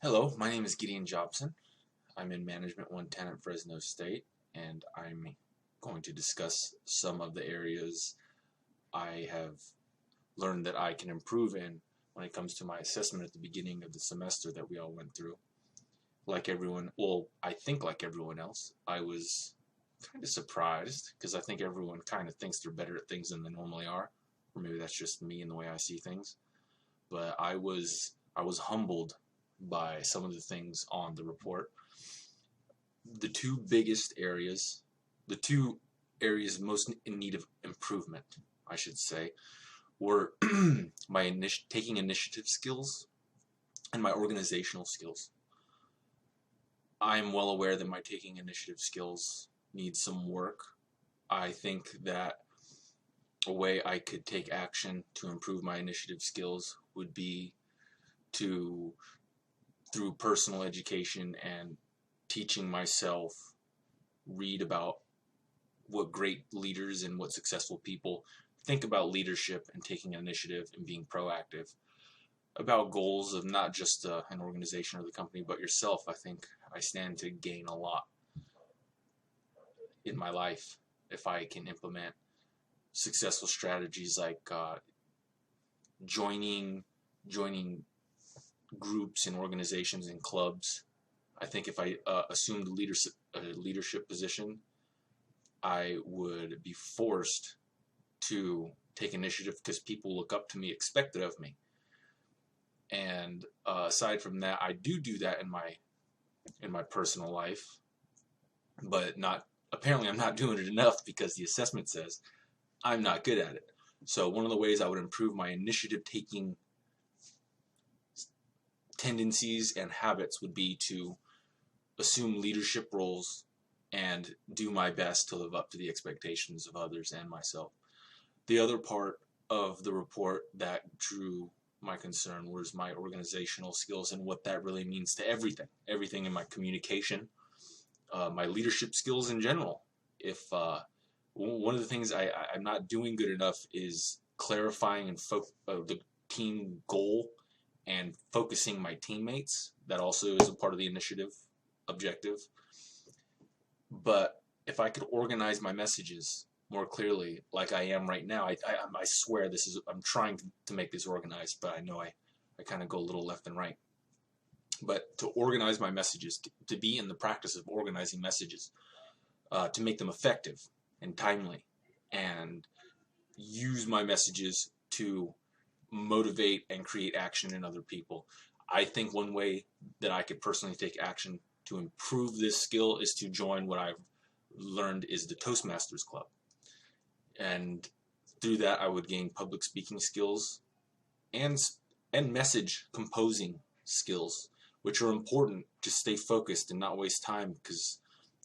Hello, my name is Gideon Jobson. I'm in Management 110 at Fresno State, and I'm going to discuss some of the areas I have learned that I can improve in when it comes to my assessment at the beginning of the semester that we all went through. Like everyone, well, I think like everyone else, I was kind of surprised because I think everyone kind of thinks they're better at things than they normally are, or maybe that's just me and the way I see things. But I was humbled by some of the things on the report. The two biggest areas, the two areas most in need of improvement, I should say, were my taking initiative skills and my organizational skills. I am well aware that my taking initiative skills need some work. I think that a way I could take action to improve my initiative skills would be to, through personal education and teaching myself, read about what great leaders and what successful people think about leadership and taking initiative and being proactive, about goals of not just an organization or the company, but yourself. I think I stand to gain a lot in my life if I can implement successful strategies like joining groups and organizations and clubs. I think if I assumed a leadership position, I would be forced to take initiative because people look up to me, expect it of me. And aside from that, I do that in my personal life, but not apparently I'm not doing it enough because the assessment says I'm not good at it. So one of the ways I would improve my initiative taking tendencies and habits would be to assume leadership roles and do my best to live up to the expectations of others and myself. The other part of the report that drew my concern was my organizational skills and what that really means to everything in my communication, my leadership skills in general. If one of the things I'm not doing good enough is clarifying and the team goal and focusing my teammates. That also is a part of the initiative objective. But if I could organize my messages more clearly, like I am right now, I swear I'm trying to make this organized, but I know I kind of go a little left and right. But to organize my messages, to be in the practice of organizing messages, to make them effective and timely, and use my messages to motivate and create action in other people. I think one way that I could personally take action to improve this skill is to join what I've learned is the Toastmasters Club. And through that, I would gain public speaking skills and message composing skills, which are important to stay focused and not waste time, because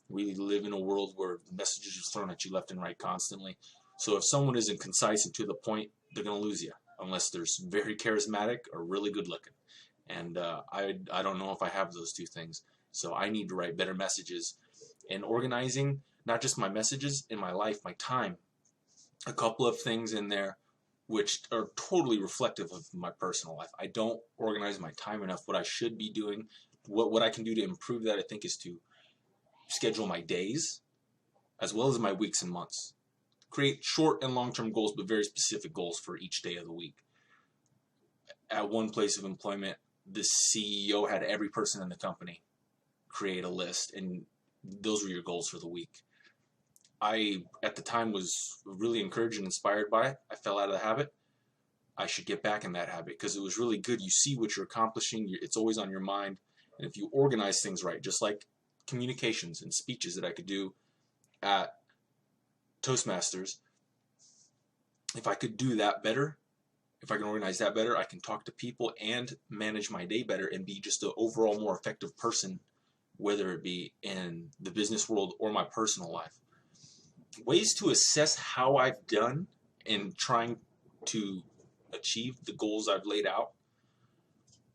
we live in a world where messages are thrown at you left and right constantly. So if someone isn't concise and to the point, they're going to lose you, unless they're very charismatic or really good looking. And I don't know if I have those two things. So I need to write better messages. And organizing, not just my messages, in my life, my time. A couple of things in there which are totally reflective of my personal life. I don't organize my time enough. What I should be doing, what I can do to improve that, I think, is to schedule my days as well as my weeks and months. Create short and long-term goals, but very specific goals for each day of the week. At one place of employment, the CEO had every person in the company create a list, and those were your goals for the week. I, at the time, was really encouraged and inspired by it. I fell out of the habit. I should get back in that habit because it was really good. You see what you're accomplishing. It's always on your mind. And if you organize things right, just like communications and speeches that I could do at Toastmasters, if I could do that better, if I can organize that better, I can talk to people and manage my day better and be just an overall more effective person, whether it be in the business world or my personal life. Ways to assess how I've done in trying to achieve the goals I've laid out.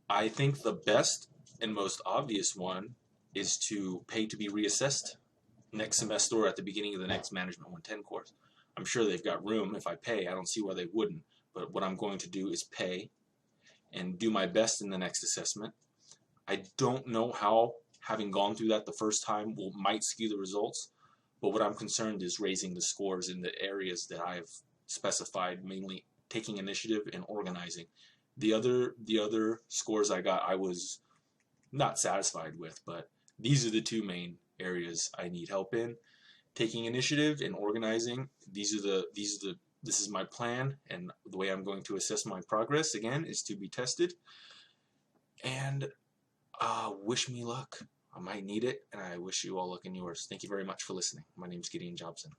I think the best and most obvious one is to pay to be reassessed next semester or at the beginning of the next Management 110 course. I'm sure they've got room. If I pay, I don't see why they wouldn't. But what I'm going to do is pay and do my best in the next assessment. I don't know how having gone through that the first time might skew the results, but what I'm concerned is raising the scores in the areas that I've specified, mainly taking initiative and organizing. The other scores I got, I was not satisfied with, but these are the two main areas I need help in. Taking initiative and organizing. This is my plan, and the way I'm going to assess my progress again is to be tested. And wish me luck. I might need it, and I wish you all luck in yours. Thank you very much for listening. My name is Gideon Jobson.